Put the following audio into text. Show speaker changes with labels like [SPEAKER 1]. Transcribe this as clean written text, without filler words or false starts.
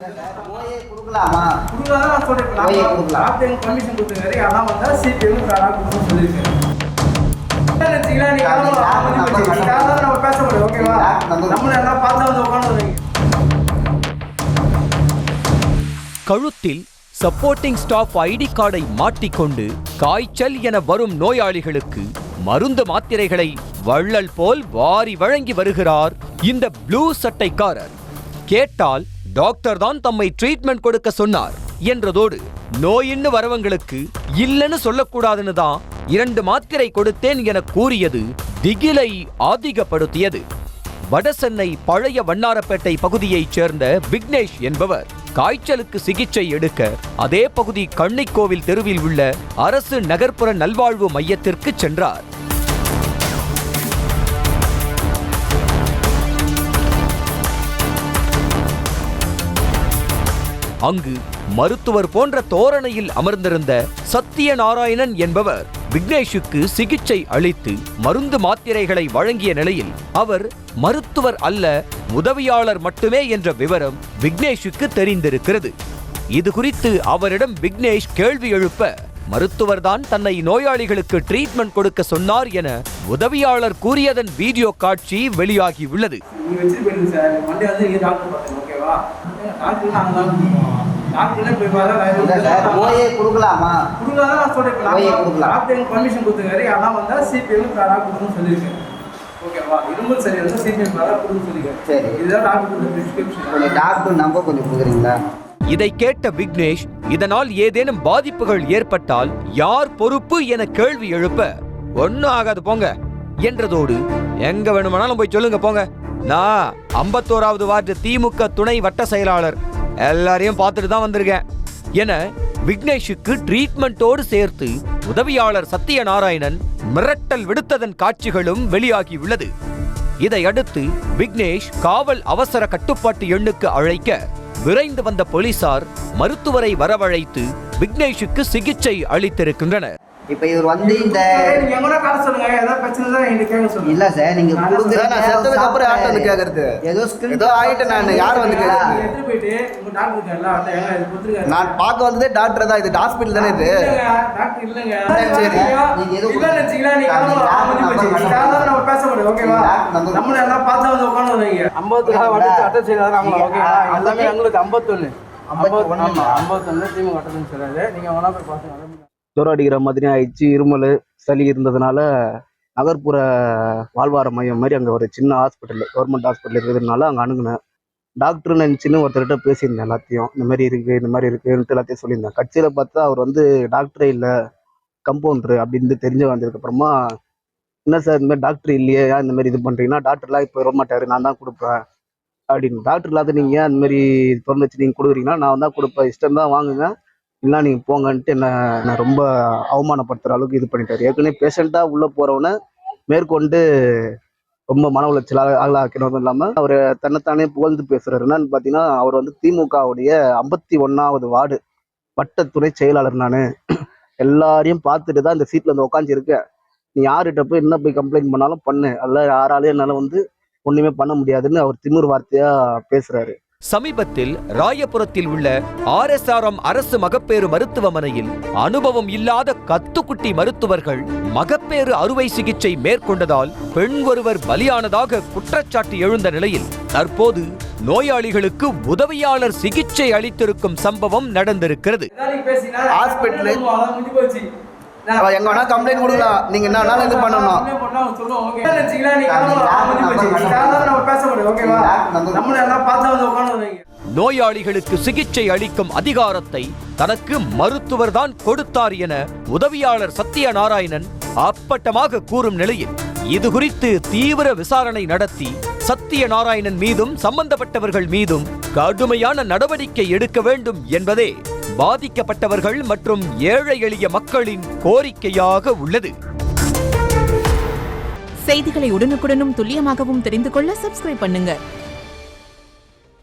[SPEAKER 1] குடுக்கலாமா? குடுக்கலாம் நான் சொல்றேன். டாக்டர் பர்மிஷன் கொடுத்துருக்காரு. அதான் வந்தா சிபிஎம் டாக்டர் சொல்லிருக்கேன். நம்ம பேச முடியும். ஓகேவா? நம்ம எல்லாம் பார்த்தா வந்து உட்காந்து
[SPEAKER 2] கழுத்தில் சப்போர்ட்டிங் ஸ்டாஃப் ஐடி கார்டை மாட்டிக்கொண்டு காய்ச்சல் என வரும் நோயாளிகளுக்கு மருந்து மாத்திரைகளை வள்ளல் போல் வாரி வழங்கி வருகிறார் இந்த ப்ளூ சட்டைக்காரர். கேட்டால் டாக்டர் தான் தம்மை ட்ரீட்மெண்ட் கொடுக்க சொன்னார் என்றதோடு நோயின்னு வரவங்களுக்கு இல்லைன்னு சொல்லக்கூடாதுன்னு தான் 2 மாத்திரை கொடுத்தேன் என கூறியது திகிலை அதிகப்படுத்தியது. வடசென்னை பழைய வண்ணாரப்பேட்டை பகுதியைச் சேர்ந்த விக்னேஷ் என்பவர் காய்ச்சலுக்கு சிகிச்சை எடுக்க அதே பகுதி கண்ணிக்கோவில் தெருவில் உள்ள அரசு நகர்ப்புற நல்வாழ்வு மையத்திற்கு சென்றார். அங்கு மருத்துவர் போன்ற தோரணையில் அமர்ந்திருந்த சத்தியநாராயணன் என்பவர் விக்னேஷுக்கு சிகிச்சை அளித்து மருந்து மாத்திரைகளை வழங்கிய நிலையில் அவர் மருத்துவர் அல்ல, உதவியாளர் மட்டுமே என்ற விவரம் விக்னேஷுக்கு தெரிந்திருக்கிறது. இது குறித்து அவரிடம் விக்னேஷ் கேள்வி எழுப்ப மருத்துவர்தான் தன்னை நோயாளிகளுக்கு ட்ரீட்மெண்ட் கொடுக்க சொன்னார் என உதவியாளர் கூறியதன் வீடியோ காட்சி வெளியாகியுள்ளது. இதை கேட்ட விக்னேஷ் இதனால் ஏதேனும் பாதிப்புகள் ஏற்பட்டால் யார் பொறுப்பு என கேள்வி எழுப்ப ஒன்னும் ஆகாது போங்க என்றதோடு எங்க வேணுமானாலும் போய் சொல்லுங்க போங்க, நான் 51வது வார்டு திமுக துணை வட்ட செயலாளர், எல்லாரையும் பார்த்துட்டு தான் வந்திருக்கேன் என விக்னேஷுக்கு ட்ரீட்மெண்டோடு சேர்த்து உதவியாளர் சத்தியநாராயணன் மிரட்டல் விடுத்ததன் காட்சிகளும் வெளியாகியுள்ளது. இதையடுத்து விக்னேஷ் காவல் அவசர கட்டுப்பாட்டு எண்ணுக்கு அழைக்க விரைந்து வந்த போலீசார் மருத்துவரை வரவழைத்து விக்னேஷுக்கு சிகிச்சை அளித்திருக்கின்றனர்.
[SPEAKER 1] இப்ப இவர் வந்து இந்த இல்ல சார், நீங்க நான் பார்க்க வந்ததே டாக்டர் தான். இது ஹாஸ்பிட்டல் தானே இது.
[SPEAKER 3] ஜுரம் அடிக்கிற மாதிரி ஆயிடுச்சு. இருமல் சளி இருந்ததுனால நகர்ப்புற வாழ்வார மையம் மாதிரி அங்கே ஒரு சின்ன ஹாஸ்பிட்டல், கவர்மெண்ட் ஹாஸ்பிட்டல் இருக்கிறதுனால அங்கே அணுகுனேன். டாக்டர் நினச்சின்னு ஒருத்தர்கிட்ட பேசியிருந்தேன். எல்லாத்தையும் இந்த மாதிரி இருக்குது இந்த மாதிரி இருக்குன்ட்டு எல்லாத்தையும் சொல்லியிருந்தேன். கட்சியில் பார்த்தா அவர் வந்து டாக்டரே இல்லை, கம்பவுண்டரு அப்படின்னு தெரிஞ்சு வந்ததுக்கப்புறமா என்ன சார் இந்த மாதிரி டாக்டர் இல்லையே, ஏன் இந்த மாதிரி இது பண்ணுறீங்கன்னா, டாக்டர்லாம் இப்போ வர மாட்டார், நான் தான் கொடுப்பேன் அப்படின்னு. டாக்டர் இல்லாத நீங்கள் ஏன் அந்த மாதிரி திறந்து வச்சு நீங்கள் கொடுக்குறீங்கன்னா, நான் தான் கொடுப்பேன், இஷ்டம் தான் வாங்குங்க, இல்லை நீங்கள் போங்கன்ட்டு என்ன ரொம்ப அவமானப்படுத்துகிற அளவுக்கு இது பண்ணிட்டார். ஏற்கனவே பேஷண்ட்டாக உள்ளே போகிறவனை மேற்கொண்டு ரொம்ப மன உளைச்சல் ஆளாக்கிறதும் இல்லாமல் அவர் தன்னைத்தானே புகழ்ந்து பேசுகிறார். என்னன்னு பார்த்தீங்கன்னா, அவர் வந்து திமுகவுடைய 51வது வார்டு வட்ட துணை செயலாளர். நான் எல்லாரையும் பார்த்துட்டு தான் இந்த சீட்டில் வந்து உட்காந்துருக்கேன். நீ யார்கிட்ட போய் என்ன போய் கம்ப்ளைண்ட் பண்ணாலும் பண்ணு, அதில் யாராலையும் என்னால் வந்து ஒன்றுமே பண்ண முடியாதுன்னு அவர் திமிர் வார்த்தையாக பேசுகிறாரு.
[SPEAKER 2] சமீபத்தில் ராயபுரத்தில் உள்ள RSRM அரசு மகப்பேறு மருத்துவமனையில் அனுபவம் இல்லாத கத்துக்குட்டி மருத்துவர்கள் மகப்பேறு அறுவை சிகிச்சை மேற்கொண்டதால் பெண் ஒருவர் பலியானதாக குற்றச்சாட்டு எழுந்த நிலையில் தற்போது நோயாளிகளுக்கு உதவியாளர் சிகிச்சை அளித்திருக்கும் சம்பவம் நடந்திருக்கிறது.
[SPEAKER 1] எங்க வேணா கம்ப்ளைண்ட் கொடுக்கலாம், நீங்க என்ன இது பண்ணணும்.
[SPEAKER 2] நோயாளிகளுக்கு சிகிச்சை அளிக்கும் அதிகாரத்தை தனக்கு மருத்துவர் தான் கொடுத்தார் என உதவியாளர் சத்தியநாராயணன் அப்பட்டமாக கூறும் நிலையில் இது குறித்து தீவிர விசாரணை நடத்தி சத்தியநாராயணன் மீதும் சம்பந்தப்பட்டவர்கள் மீதும் கடுமையான நடவடிக்கை எடுக்க வேண்டும் என்பதே பாதிக்கப்பட்டவர்கள் மற்றும் ஏழை எளிய மக்களின் கோரிக்கையாக உள்ளது.
[SPEAKER 4] செய்திகளை உடனுக்குடனும் துல்லியமாகவும் தெரிந்து கொள்ள சப்ஸ்கிரைப் பண்ணுங்க.